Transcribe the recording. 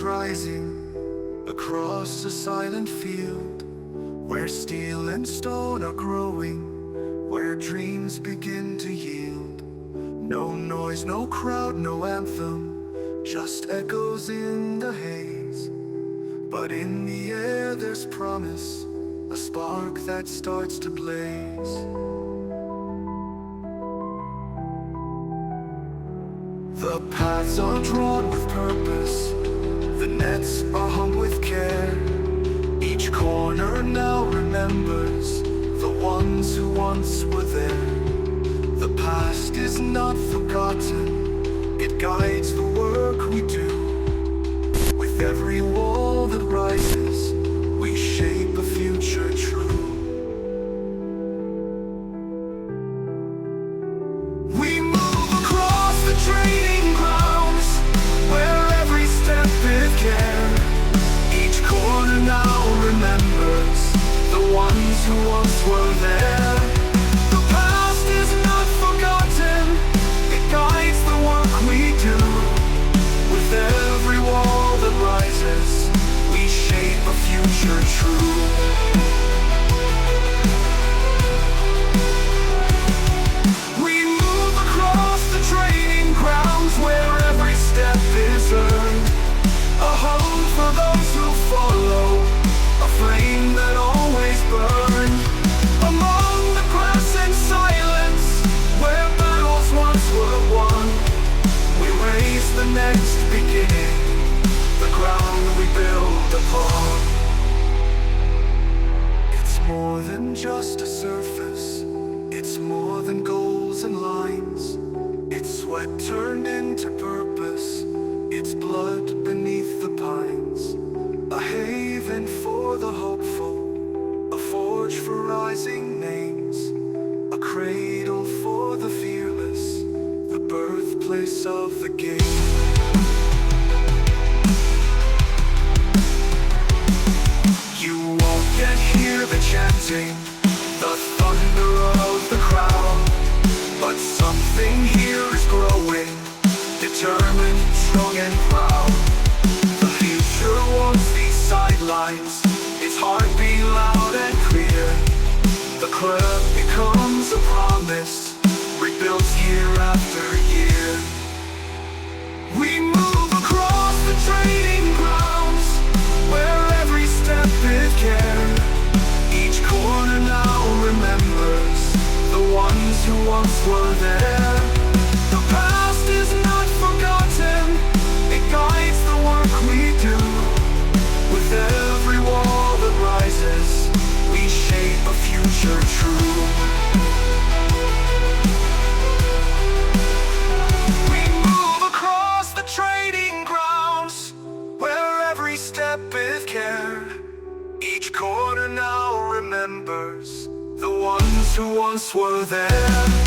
rising across a silent field, where steel and stone are growing, where dreams begin to yield. No noise, no crowd, no anthem, just echoes in the haze. But in the air there's promise, a spark that starts to blaze. The paths are drawn with purpose, the nets are hung with care. Each corner now remembers the ones who once were there. The past is not forgotten, it guides the work we do. With every wall that rises, we shape a future true. We move across the training grounds, where every step is care. Each corner now remembers the ones who once were there. The past is not forgotten, it guides the work we do. With every wall that rises, we shape a future true. We move across the training grounds, where every step is earned. A home for those who follow, a flame that always burns. Among the grass and silence, where battles once were won, we raise the next beginning, the ground we build upon. It's more than just a surface, it's more than goals and lines. It's sweat turned into purpose, it's blood beneath the pines. A haven for the hopeful, a forge for rising names, a cradle for the fearless, the birthplace of the game. You won't yet hear the chanting, the thunder of the crowd, but something here is growing, determined, strong and proud. The future wants these sidelines, its heartbeat loud and clear. The club becomes a promise, rebuilt year after year. We move across the training grounds, where every step is care. Each corner now remembers the ones who once were there. The past is not forgotten, it guides the work we do. With every wall that rises, we shape a future true. We move across the trading grounds, where every step is care. Each corner now remembers the ones who once were there.